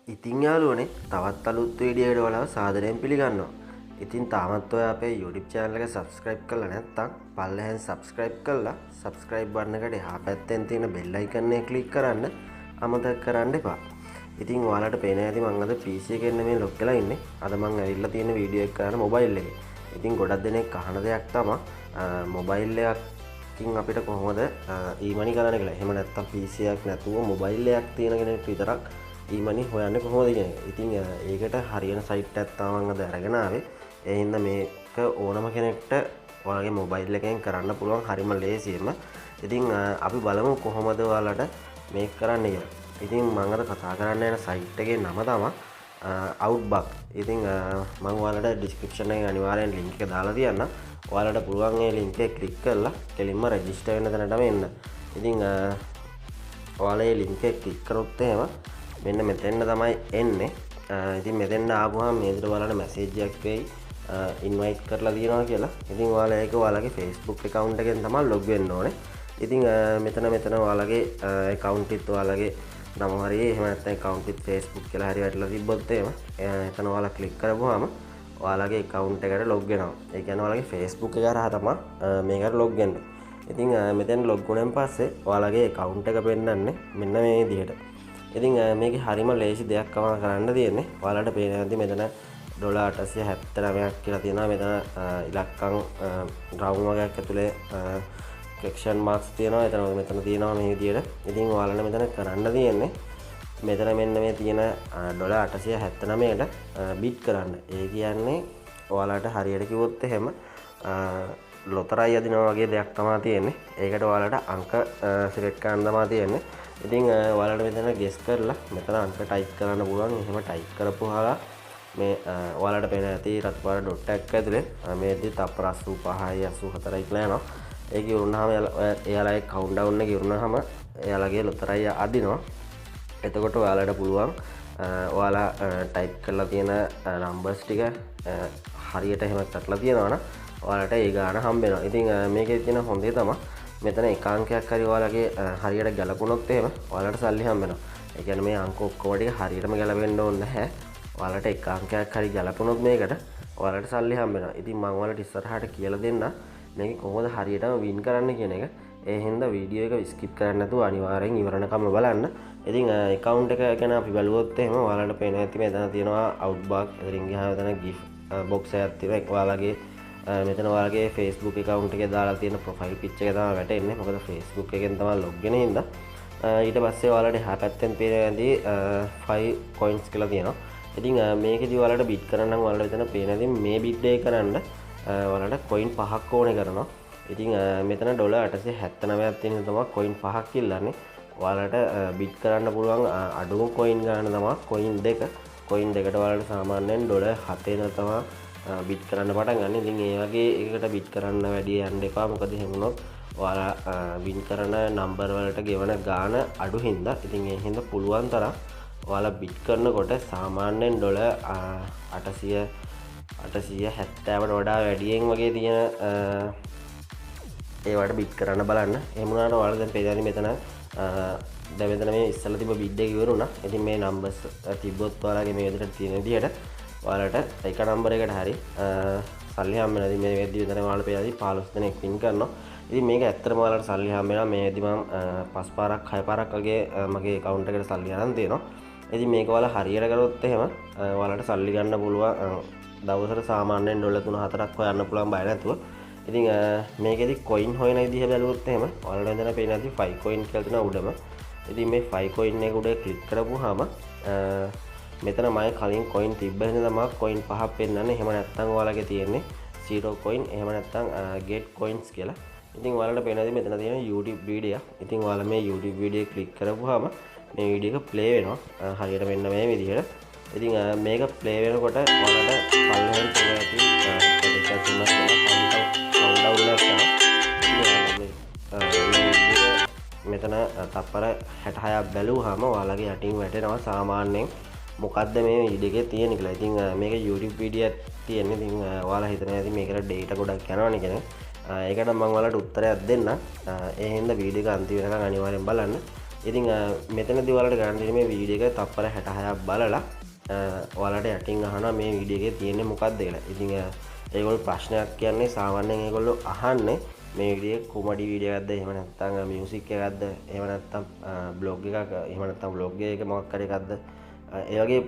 ඉතින් යාළුවනේ තවත් අලුත් වීඩියෝකට ඔයාලව සාදරයෙන් පිළිගන්නවා. ඉතින් තාමත් ඔයා අපේ YouTube channel එක subscribe කරලා නැත්නම් පල්ලෙහෙන් subscribe කරලා subscribe button එකට එහා පැත්තෙන් තියෙන bell icon එක click කරන්න අමතක කරන්න එපා. ඉතින් ඔයාලට පේන ඇති මම අද PC එකෙන් නෙමෙයි log කරලා ඉන්නේ. අද මම ඇවිල්ලා තියෙන වීඩියෝ එක කරන්න mobile එකේ. ඉතින් ගොඩක් දෙනෙක් අහන දෙයක් තමයි mobile එකකින් අපිට කොහොමද emoney කරන්න කියලා. එහෙම නැත්නම් PC එකක් නැතුව mobile එකක් තියෙන කෙනෙක් විතරක් emoney හොයන්නේ කොහොමද කියන එක. ඉතින් ඒකට හරියන සයිට් එකක් තමයි මම අද අරගෙන ආවේ. ඒ හින්දා මේක ඕනම කෙනෙක්ට ඔයාලගේ මොබයිල් එකෙන් කරන්න පුළුවන් හරිම ලේසියෙන්ම. ඉතින් අපි බලමු කොහොමද ඔයාලට මේක කරන්න කියලා. ඉතින් මම අද කතා කරන්න යන සයිට් එකේ නම තමයි Outbuck. ඉතින් මම ඔයාලට description එකේ අනිවාර්යෙන් link එක දාලා තියන්නම්. ඔයාලට පුළුවන් ඒ link එක click කරලා කෙලින්ම register වෙන්න තැනටම එන්න. ඉතින් ඔයාලා ඒ link එක click කරොත් එහෙම මෙන්න මෙතෙන්න තමයි එන්නේ. ඉතින් මෙතෙන්න ආපුවාම මේ විදිහට ඔයාලට මැසේජ් එකක් වෙයි ඉන්වයිට් කරලා දිනවා කියලා. ඉතින් ඔයාලා ඒක ඔයාලගේ Facebook account එකෙන් තමයි log වෙන්න ඕනේ. ඉතින් මෙතන ඔයාලගේ account එකත් ඔයාලගේ නම හරි එහෙම නැත්නම් account එකත් Facebook කියලා හරි වැටලා තිබ්බොත් එහෙම එතන ඔයාලා click කරපුවාම ඔයාලගේ account එකට log වෙනවා. ඒ කියන්නේ ඔයාලගේ Facebook එක හරහා තමයි මේකට log වෙන්නේ. ඉතින් මෙතෙන් log වුණාන් පස්සේ ඔයාලගේ account එක පෙන්නන්නේ මෙන්න මේ විදිහට. ඉතින් මේක හරිම ලේසි දෙයක් කරන්න තියෙන්නේ. ඔයාලට පේන ඇති මෙතන $879ක් කියලා තියෙනවා. මෙතන ඉලක්කම් රවුම් වගේක් ඇතුලේ question marks තියෙනවා. මෙතන තියෙනවා මේ විදියට. ඉතින් ඔයාලට මෙතන කරන්න තියෙන්නේ මෙතන මෙන්න මේ තියෙන $879ට බිට් කරන්න. ඒ කියන්නේ ඔයාලට හරියට කිව්වොත් එහෙම ලොතරැයි අදිනවා වගේ දෙයක් තමයි තියෙන්නේ. ඒකට ඔයාලට අංක සිලෙක්ට් කරන්න තමයි තියෙන්නේ. ඉතින් ඔයාලට මෙතන ගෙස් කරලා මෙතන අංක ටයිප් කරන්න පුළුවන්. එහෙම ටයිප් කරපුවාලා මේ ඔයාලට පේන ඇති රතු පාර ඩොට් එකක් ඇතුලේ මේදී තප්පර 85යි 84යි කියලා යනවා. ඒක ඉවරුනහම එයාලා ඒ කවුන්ට්ඩවුන් එක ඉවරුනහම එයාලගේ ලොතරැයි අදිනවා. එතකොට ඔයාලට පුළුවන් ඔයාලා ටයිප් කරලා තියෙන නම්බර්ස් ටික හරියට එහෙම කරලා තියනවනම් ඔයාලට ඒ ගාන හම්බ වෙනවා. ඉතින් මේකේ තියෙන හොඳේ තමයි මෙතන එක අංකයක් හරි ඔයාලගේ හරියට ගැලපුණොත් එහෙම ඔයාලට සල්ලි හම්බ වෙනවා. ඒ කියන්නේ මේ අංක ඔක්කොම ටික හරියටම ගැලපෙන්න ඕනේ නැහැ. ඔයාලට එක අංකයක් හරි ගැලපුණොත් මේකට ඔයාලට සල්ලි හම්බ වෙනවා. ඉතින් මම ඔයාලට ඉස්සරහට කියලා දෙන්න මේක කොහොමද හරියටම වින් කරන්න කියන එක. ඒ හින්දා වීඩියෝ එක ස්කිප් කරන්න නැතුව අනිවාර්යෙන් ඉවරනකම් බලන්න. ඉතින් account එක ගැන අපි බලුවොත් එහෙම ඔයාලට පේන ඇති මෙතන තියෙනවා Outbuck. එතනින් ගියාම එතන gift box එකක් තියෙනවා. ඔයාලගේ මෙතන ඔයාලගේ Facebook account එකේ දාලා තියෙන profile picture එක තමයි වැටෙන්නේ. මොකද Facebook එකෙන් තමයි log වෙන්නේ හින්දා. ඊට පස්සේ ඔයාලට එහා පැත්තෙන් පේන ඇති 5 coins කියලා තියෙනවා. ඉතින් මේකෙදි ඔයාලට bid කරන්න නම් ඔයාලට මෙතන පේන ඇති මේ bid එක කරන්න ඔයාලට coin 5ක් ඕනේ කරනවා. ඉතින් මෙතන $879ක් තියෙන තමයි coin 5ක් ඉල්ලන්නේ. ඔයාලට bid කරන්න පුළුවන් අඩුම coin ගන්න තමයි coin 2. coin දෙකට ඔයාලට සාමාන්‍යයෙන් $7 තමයි බිට් කරන්න පටන් ගන්න. ඉතින් ඒ වගේ එකකට බිට් කරන්න වැඩි යන්න එපා. මොකද එහෙම වුණොත් ඔයාලා වින් කරන නම්බර් වලට ගෙවන ගාණ අඩු හින්දා. ඉතින් ඒ හින්දා පුළුවන් තරම් ඔයාලා බිට් කරනකොට සාමාන්‍යයෙන් $870ට වඩා වැඩියෙන් වගේ තියෙන ඒවට බිට් කරන්න බලන්න. එහෙම වුණාට ඔයාලා දැන් පේන්නේ මෙතන දැන් මෙතන මේ ඉස්සෙල්ලා තිබ්බ බිඩ් එක ඉවරුණා. ඉතින් මේ නම්බර්ස් තිබ්බොත් ඔයාලගේ මේ විදිහට තියෙන විදිහට ඔයාලට එක නම්බර එකට හරි සල්ලි හම්බ වෙනවා. ඉතින් මේ වෙද්දි විතර ඔයාලට පේනවා 15 දෙනෙක් වින් කරනවා. ඉතින් මේක ඇත්තටම ඔයාලට සල්ලි හම්බ වෙනවා. මේ වෙද්දි මම 5 පාරක් 6 පාරක් වගේ මගේ account එකට සල්ලි අරන් තියෙනවා. ඉතින් මේක ඔයාලා හරියට කරොත් එහෙම ඔයාලට සල්ලි ගන්න පුළුවන්. දවසට සාමාන්‍යයෙන් $3-4ක් හොයන්න පුළුවන් බය නැතුව. ඉතින් මේකෙදි coin හොයන විදිහ බැලුවොත් එහෙම ඔයාලට මෙතන පේන ඇති 5 coin කියලා තියෙනවා උඩම. ඉතින් මේ 5 coin එක උඩ ක්ලික් කරපුවාම මෙතන මම කලින් coin තිබ්බ හින්දා තමයි coin 5ක් පෙන්නන්නේ. එහෙම නැත්නම් ඔයාලගේ තියෙන්නේ 0 coin එහෙම නැත්නම් get coins කියලා. ඉතින් ඔයාලට පේනවාද මෙතන තියෙන YouTube වීඩියෝ. ඉතින් ඔයාලා මේ YouTube වීඩියෝ ක්ලික් කරපුවාම මේ වීඩියෝ එක play වෙනවා. හරියට මෙන්න මේ විදිහට. ඉතින් මේක play වෙනකොට ඔයාලට පල්ලෙහෙන් තියෙන ඇති දෙකක් තුනක් countdown එකක් මෙතන තප්පර 66ක් බැලුවාම ඔයාලගේ යටින් වැටෙනවා සාමාන්‍යයෙන් මොකද්ද මේ වීඩියෝ එකේ තියෙන කියලා. ඉතින් මේක YouTube වීඩියෝ එකක් තියෙන්නේ. ඉතින් ඔයාලා හිතනවා ඇති මේකට data ගොඩක් යනවනේ කියන්නේ. ඒකට මම ඔයාලට උත්තරයක් දෙන්නම්. ඒ හින්දා වීඩියෝ එක අන්තිම වෙනකන් අනිවාර්යෙන් බලන්න. ඉතින් මෙතනදී ඔයාලට ගන්න දෙන්නේ මේ වීඩියෝ එක තප්පර 66ක් බලලා ඔයාලට යටින් අහනවා මේ වීඩියෝ එකේ තියෙන්නේ මොකක්ද කියලා. ඉතින් ඒගොල්ලෝ ප්‍රශ්නයක් කියන්නේ සාමාන්‍යයෙන් ඒගොල්ලෝ අහන්නේ මේ වීඩියෝ එක කොමඩි වීඩියෝ එකක්ද එහෙම නැත්නම් මියුසික් එකක්ද එහෙම නැත්නම් බ්ලොග් එකක් එහෙම නැත්නම් බ්ලොග් එකක මොකක් හරි එකක්ද ඒ වගේ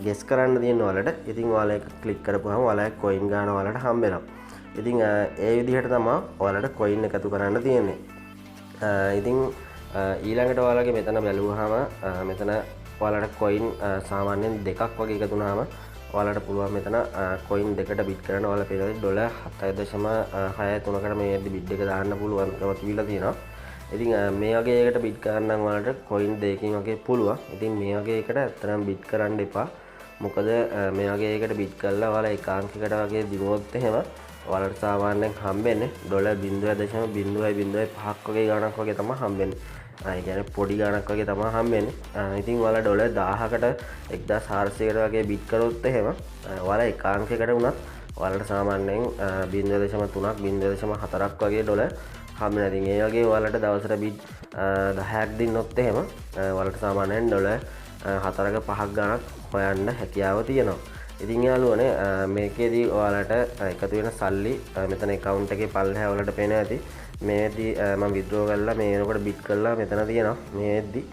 ගෙස් කරන්න තියෙන ඔයාලට. ඉතින් ඔයාලා ඒක ක්ලික් කරපුවාම ඔයාලා කොයින් ගන්න ඔයාලට හම්බ වෙනවා. ඉතින් ඒ විදිහට තමයි ඔයාලට කොයින් එකතු කරන්න තියෙන්නේ. ඉතින් ඊළඟට ඔයාලගේ මෙතන බැලුවාම මෙතන ඔයාලට කොයින් සාමාන්‍යයෙන් දෙකක් වගේ එකතු වුණාම ඔයාලට පුළුවන් මෙතන කොයින් දෙකට බිට් කරන්න. ඔයාලා පේනවා ඩොලර් 7.63කට මේ බිට් එක දාන්න පුළුවන්කම තිබිලා තියෙනවා. ඉතින් මේ වගේ එකට බිට් කරන්න නම් ඔයාලට කොයින් දෙකකින් වගේ පුළුවන්. ඉතින් මේ වගේ එකට ඇත්තටම බිට් කරන්න එපා. මොකද මේ වගේ එකට බිට් කරලා ඔයාලා එක අංකයකට වගේ දිනුවොත් එහෙම ඔයාලට සාමාන්‍යයෙන් හම්බෙන්නේ ඩොලර් 0.005ක් වගේ ගණනක් වගේ තමයි හම්බෙන්නේ. ඒ කියන්නේ පොඩි ගණනක් වගේ තමයි හම්බෙන්නේ. ඉතින් ඔයාලා ඩොලර් 1000කට 1400කට වගේ බිට් කරොත් එහෙම ඔයාලා එක අංකයකට වුණත් ඔයාලට සාමාන්‍යයෙන් 0.3ක් 0.4ක් වගේ ඩොලර් හම්බ වෙනවා. ඉතින් ඒ වගේ ඔයාලට දවසට බිට් 10ක් දින්නොත් එහෙම ඔයාලට සාමාන්‍යයෙන් ඩොලර් 4ක 5ක් ගණක් හොයන්න හැකියාව තියෙනවා. ඉතින් යාළුවනේ මේකේදී ඔයාලට එකතු වෙන සල්ලි මෙතන account එකේ පල්ලෙහා ඔයාලට පේනවා ඇති. මේදී මම withdraw කරලා මේ වෙනකොට bid කරලා මෙතන තියෙනවා. මේදී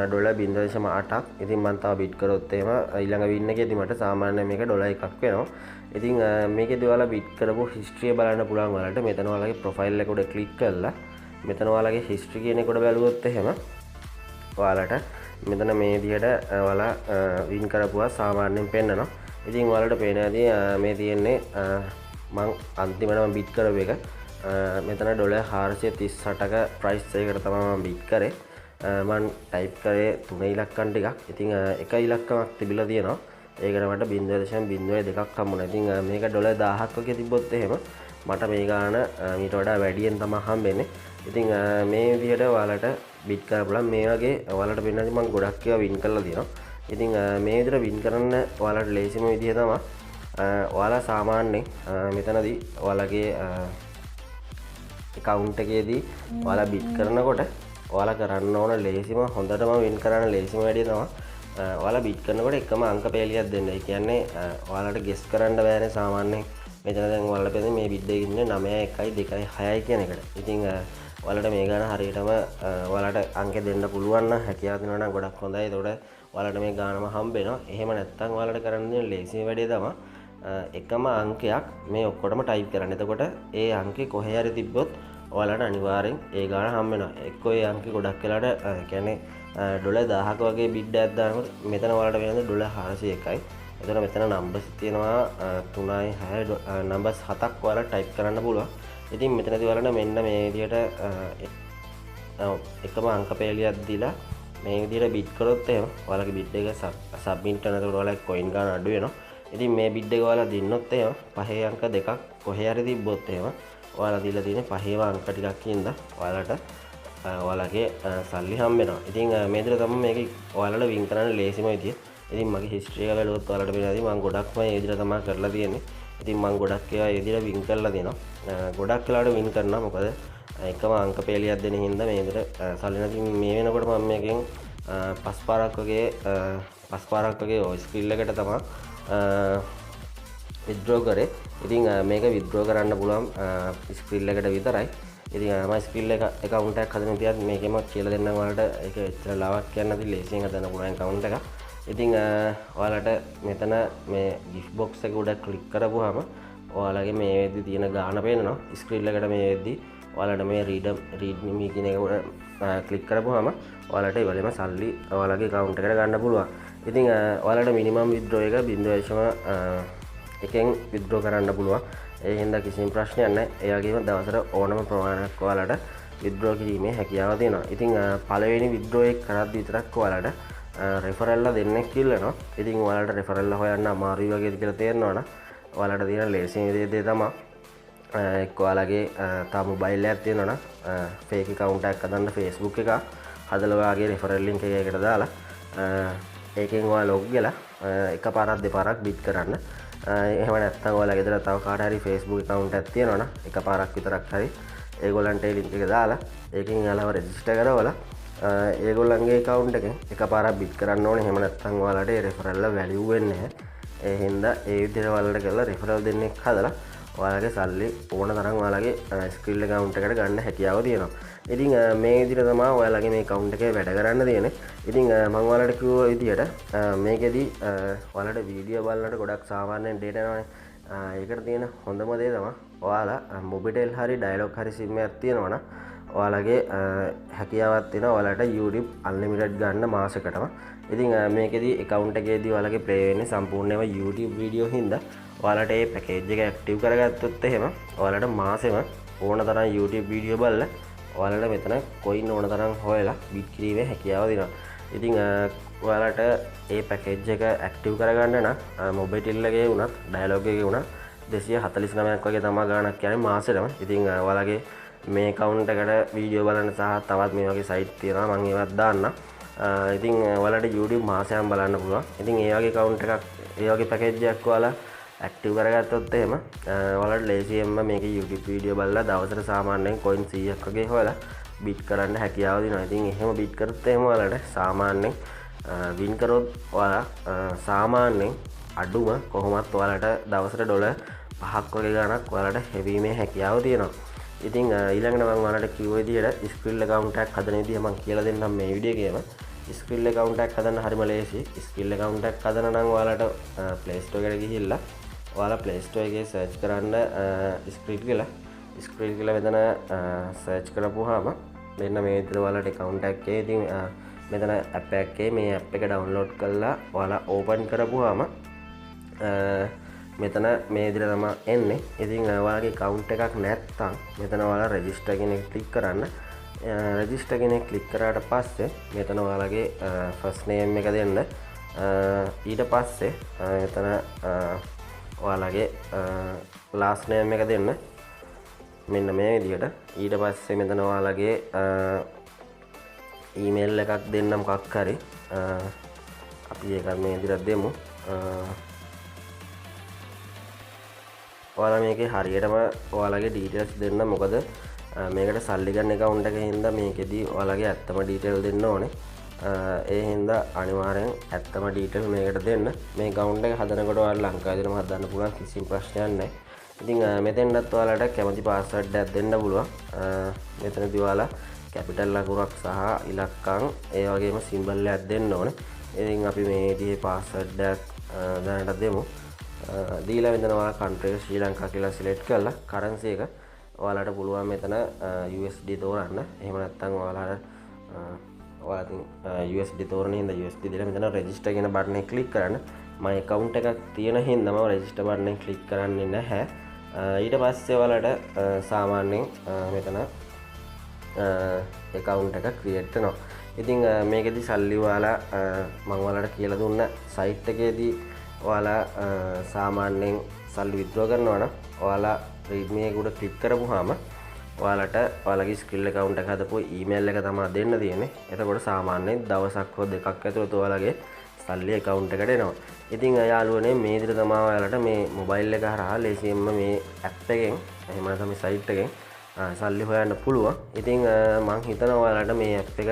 ඩොලර් 0.8ක්. ඉතින් මම තව bid කරොත් එහෙම ඊළඟ win එකේදී මට සාමාන්‍යයෙන් මේක ඩොලර් 1ක් වෙනවා. ඉතින් මේකේදී ඔයාලා bid කරපු history බලන්න පුළුවන් ඔයාලට. මෙතන ඔයාලගේ profile එක උඩ click කරලා මෙතන ඔයාලගේ history කියන එක උඩ බැලුවොත් එහෙම ඔයාලට මෙතන මේ විදිහට ඔයාලා win කරපුවා සාමාන්‍යයෙන් පෙන්නනවා. ඉතින් ඔයාලට පේන ඇති මේ තියෙන්නේ මං අන්තිමටම බිට් කරපු එක. මෙතන ඩොලර් 438ක ප්‍රයිස් එකකට තමයි මම බිට් කරේ. මම ටයිප් කරේ 3 ඉලක්කම් ටිකක්. ඉතින් එක ඉලක්කමක් තිබිලා තියෙනවා. ඒකට මට 0.02ක් හම්බුණා. ඉතින් මේක ඩොලර් 1000ක් වගේ තිබ්බොත් එහෙම මට මේ ගාන මීට වඩා වැඩියෙන් තමයි හම්බෙන්නේ. ඉතින් මේ විදිහට ඔයාලට බිට් කරන්න පුළුවන්. මේ වගේ ඔයාලට පේනවා මම ගොඩක් ඒවා වින් කරලා තියෙනවා. ඉතින් මේ විදිහට වින් කරන්න ඔයාලට ලේසිම විදිහ තමයි ඔයාලා සාමාන්‍යයෙන් මෙතනදී ඔයාලගේ account එකේදී ඔයාලා බිට් කරනකොට ඔයාලා කරන්න ඕන ලේසිම හොඳටම වින් කරන්න ලේසිම වැඩේ තමයි ඔයාලා බිට් කරනකොට එකම අංක පෙළියක් දෙන්න. ඒ කියන්නේ ඔයාලට ගෙස් කරන්න බෑනේ සාමාන්‍යයෙන්. මෙතන දැන් ඔයාලා පෙන්නේ මේ බිට් එකේ ඉන්නේ 9 1 2 6 කියන එකට. ඉතින් ඔයාලට මේ ගාන හරියටම ඔයාලට අංක දෙන්න පුළුවන් නම් හැකියාව දෙනවා නම් ගොඩක් හොඳයි. ඒතකොට ඔයාලට මේ ගානම හම්බ වෙනවා. එහෙම නැත්නම් ඔයාලට කරන්න තියෙන ලේසිම වැඩේ තමයි එකම අංකයක් මේ ඔක්කොටම ටයිප් කරන්න. එතකොට ඒ අංකේ කොහේ හරි තිබ්බොත් ඔයාලට අනිවාර්යෙන් ඒ ගාන හම්බ වෙනවා. එක්කෝ ඒ අංකේ ගොඩක් වෙලාට කියන්නේ ඩොලර් 1000ක වගේ බිඩ් එකක් දානකොට මෙතන ඔයාලට වෙන්නේ ඩොලර් 401යි. එතකොට මෙතන නම්බර්ස් තියෙනවා 3යි 6යි නම්බර්ස් 7ක් ඔයාලා ටයිප් කරන්න පුළුවන්. ඉතින් මෙතනදී ඔයාලට මෙන්න මේ විදිහට එකම අංක පෙළියක් දීලා මේ විදිහට බිඩ් කරොත් එහෙම ඔයාලගේ බිඩ් එක සබ්මිට් කරනකොට ඔයාලගේ කොයින් ගන්න අඩු වෙනවා. ඉතින් මේ බිඩ් එක ඔයාලා දින්නොත් එහෙම පහේ අංක දෙකක් කොහේ හරි තිබ්බොත් එහෙම ඔයාලා දීලා තියෙන පහේම අංක ටිකක් ඉඳලා ඔයාලට ඔයාලගේ සල්ලි හම්බ වෙනවා. ඉතින් මේ විදිහට තමයි මේක ඔයාලට වින් කරන්න ලේසිම විදිය. ඉතින් මගේ හිස්ටරි එක බලුවොත් ඔයාලට පේනවා මම ගොඩක්ම මේ විදිහට තමයි කරලා තියෙන්නේ. ඉතින් මම ගොඩක් ඒවා මේ විදිහට වින් කරලා දෙනවා. ගොඩක් වෙලාවට වින් කරනවා. මොකද එකම අංක පෙළියක් දෙන හින්දා මේ විදිහට සල්ලි නැති මේ වෙනකොට මම මේකෙන් පස් පාරක් වගේ ඔය ස්කිල් එකට තමයි විත්ඩ්‍රෝ කරේ. ඉතින් මේක විත්ඩ්‍රෝ කරන්න පුළුවන් ස්කිල් එකට විතරයි. ඉතින් මම ස්කිල් එක account එකක් හදන විදිහත් මේකෙම කියලා දෙන්නම් ඔයාලට. ඒක ඇත්තට ලාවක් කියන්න නැති ලේසියෙන් හදන්න පුළුවන් account එකක්. ඉතින් ඔයාලට මෙතන මේ gift box එක උඩ ක්ලික් කරපුවාම ඔයාලගේ මේ වෙද්දි තියෙන ගාන පේනවා. ස්ක්‍රීන් එකට මේ වෙද්දි ඔයාලට මේ read me කියන එක උඩ ක්ලික් කරපුවාම ඔයාලට ඒ වගේම සල්ලි ඔයාලගේ account එකට ගන්න පුළුවන්. ඉතින් ඔයාලට minimum withdraw එක 0.1න් withdraw කරන්න පුළුවන්. ඒ හින්දා කිසිම ප්‍රශ්නයක් නැහැ. ඒ වගේම දවසට ඕනම ප්‍රමාණයක් ඔයාලට withdraw කිරීමේ හැකියාව තියෙනවා. ඉතින් පළවෙනි withdraw එක කරද්දි විතරක් ඔයාලට referral දෙන්නෙක් ඉල්ලනවා. ඉතින් ඔයාලට referral හොයන්න අමාරුයි වගේද කියලා තේරෙනවනම් ඔයාලට තියෙන ලේසිම දේ තමයි එක්ක ඔයාලගේ තා මොබයිල් එකක් තියෙනවනම් fake account එකක් හදන්න Facebook එක හදලා ඔයාගේ referral link එකකට දාලා ඒකෙන් ඔයා log වෙලා එකපාරක් දෙපාරක් bid කරන්න. එහෙම නැත්නම් ඔයාලා ගෙදර තව කාට හරි Facebook account එකක් තියෙනවනම් එකපාරක් විතරක් හරි ඒගොල්ලන්ට ඒ link එක දාලා ඒකෙන් ඔයාලව register කරවලා ඒගොල්ලන්ගේ account එකෙන් එකපාරක් bid කරන්න ඕනේ. එහෙම නැත්නම් ඔයාලට ඒ referral value වෙන්නේ නැහැ. ඒ හින්දා ඒ විදිහට ඔයාලට කරලා referral දෙන්නෙක් හදලා ඔයාලගේ සල්ලි ඕන තරම් ඔයාලගේ skill account එකට ගන්න හැකියාව තියෙනවා. ඉතින් මේ විදිහට තමයි ඔයාලගේ මේ account එකේ වැඩ කරන්න තියෙන්නේ. ඉතින් මම ඔයාලට කිව්ව විදිහට මේකෙදි ඔයාලට වීඩියෝ බලනකොට ගොඩක් සාමාන්‍යයෙන් data යනවානේ. ඒකට තියෙන හොඳම දේ තමයි ඔයාලා මොබිටෙල් හරි ඩයලොග් හරි සිම් එකක් තියෙනවා නම් ඔයාලගේ හැකියාවක් තියෙනවා ඔයාලට YouTube unlimited ගන්න මාසෙකටම. ඉතින් මේකෙදි account එකේදී ඔයාලගේ play වෙන්නේ සම්පූර්ණයෙන්ම YouTube වීඩියෝ හින්දා ඔයාලට මේ package එක active කරගත්තොත් එහෙම ඔයාලට මාසෙම ඕන තරම් YouTube වීඩියෝ බලලා ඔයාලට මෙතන coin ඕන තරම් හොයලා bid කිරීමේ හැකියාව දෙනවා. ඉතින් ඔයාලට ඒ package එක active කරගන්න නම් මොබිටෙල් එකේ වුණත් ඩයලොග් එකේ වුණත් 249ක් වගේ තමයි ගාණක් යන්නේ මාසෙටම. ඉතින් ඔයාලගේ මේ account එකට වීඩියෝ බලන්න සහ තවත් මේ වගේ site තියෙනවා මම ඒවත් දාන්න. ඉතින් ඔයාලට YouTube මාසෙම බලන්න පුළුවන්. ඉතින් ඒ වගේ account එකක් ඒ වගේ package එකක් ඔයාලා active කරගත්තොත් එහෙම ඔයාලට ලේසියෙන්ම මේක YouTube වීඩියෝ බලලා දවසට සාමාන්‍යයෙන් coin 100ක් වගේ හොයලා bid කරන්න හැකියාව දෙනවා. ඉතින් එහෙම bid කරොත් එහෙම ඔයාලට සාමාන්‍යයෙන් win කරොත් ඔයාලා සාමාන්‍යයෙන් අඩුම කොහොමත් ඔයාලට දවසට ඩොලර් 5ක් වගේ ගණක් ඔයාලට හැවීමේ හැකියාව තියෙනවා. ඉතින් ඊළඟට මම ඔයාලට කිව්ව විදිහට skill account එකක් හදන විදිහ මම කියලා දෙන්නම් මේ වීඩියෝ එකේම. skill account එකක් හදන්න හරිම ලේසි. skill account එකක් හදන නම් ඔයාලට Play Store එකට ගිහිල්ලා ඔයාලා Play Store එකේ search කරන්න skill කියලා මෙතන search කරපුවාම මෙන්න මේ විදිහට ඔයාලට account එකක් එකේ ඉතින් මෙතන app එකේ මේ app එක download කරලා ඔයාලා open කරපුවාම මෙතන මේ විදිහට තමයි එන්නේ. ඉතින් ඔයාලගේ account එකක් නැත්නම් මෙතන ඔයාලා register කියන එක click කරන්න. register කියන එක click කරාට පස්සේ මෙතන ඔයාලගේ first name එක දෙන්න. ඊට පස්සේ මෙතන ඔයාලගේ last name එක දෙන්න. මෙන්න මේ විදිහට. ඊට පස්සේ මෙතන ඔයාලගේ email එකක් දෙන්න මොකක් හරි. අපි ඒක මේ විදිහට දෙමු. ඔයාලා මේකේ හරියටම ඔයාලගේ details දෙන්න. මොකද මේකට සල්ලි ගන්න account එකේ හින්දා මේකෙදි ඔයාලගේ ඇත්තම detail දෙන්න ඕනේ. ඒ හින්දා අනිවාර්යෙන් ඇත්තම detail මේකට දෙන්න. මේ account එක හදනකොට ඔයාලා ලංකාවේදීම හදන්න පුළුවන් කිසිම ප්‍රශ්නයක් නැහැ. ඉතින් මෙතෙන්වත් ඔයාලට කැමති password එකක් දෙන්න පුළුවන්. මෙතනදී ඔයාලා capital අකුරක් සහ ඉලක්කම් ඒ වගේම symbol එකක් දෙන්න ඕනේ. ඉතින් අපි මේ විදිහේ password එකක් දැනට දෙමු. දීලා මෙතන ඔයාලා country ශ්‍රී ලංකා කියලා select කරලා currency එක ඔයාලට පුළුවන් මෙතන USD තෝරන්න. එහෙම නැත්නම් ඔයාලට USD තෝරන හින්දා USD දීලා මෙතන register කියන button එක click කරන්න. මම account එකක් තියෙන හින්දා මම register button එක click කරන්නේ නැහැ. ඊට පස්සේ ඔයාලට සාමාන්‍යයෙන් මෙතන account එක create වෙනවා. ඉතින් මේකෙදි සල්ලි ඔයාලා මම ඔයාලට කියලා දුන්න site එකේදී ඔයාලා සාමාන්‍යයෙන් සල්ලි withdraw කරනවා නම් ඔයාලා readme එක උඩ click කරපුවාම ඔයාලට ඔයාලගේ skill account එක හදපු email එක තමයි දෙන්න තියෙන්නේ. එතකොට සාමාන්‍යයෙන් දවසක් හෝ දෙකක් ඇතුළත ඔයාලගේ සල්ලි account එකට එනවා. ඉතින් යාළුවනේ මේ විදිහට තමයි ඔයාලට මේ mobile එක හරහා ලේසියෙන්ම මේ app එකෙන් එහෙම නැත්නම් මේ site එකෙන් සල්ලි හොයන්න පුළුවන්. ඉතින් මම හිතනවා ඔයාලට මේ app එක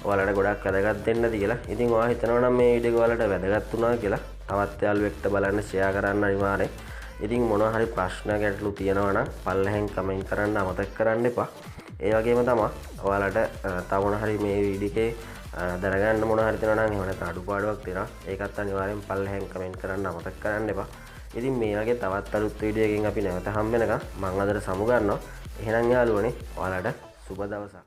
ඔයාලට ගොඩක් වැදගත් වෙන්නද කියලා. ඉතින් ඔයා හිතනවා නම් මේ වීඩියෝ එක ඔයාලට වැදගත් වුණා කියලා තවත් යාළුවෙක්ට බලන්න share කරන්න අනිවාර්යෙන්. ඉතින් මොනවා හරි ප්‍රශ්න ගැටලු තියෙනවා නම් පල්ලෙහෙන් කමෙන්ට් කරන්න අමතක කරන්න එපා. ඒ වගේම තමයි ඔයාලට තව මොන හරි මේ වීඩියෝ එකේ දැනගන්න මොනවා හරි තියෙනවා නම් එහෙම නැත්නම් අඩුපාඩුවක් තියෙනවා ඒකත් අනිවාර්යෙන් පල්ලෙහෙන් කමෙන්ට් කරන්න අමතක කරන්න එපා. ඉතින් මේ වගේ තවත් අලුත් වීඩියෝ එකකින් අපි නැවත හම්බ වෙනකම් මම අදට සමු ගන්නවා. එහෙනම් යාළුවනේ ඔයාලට සුබ දවසක්.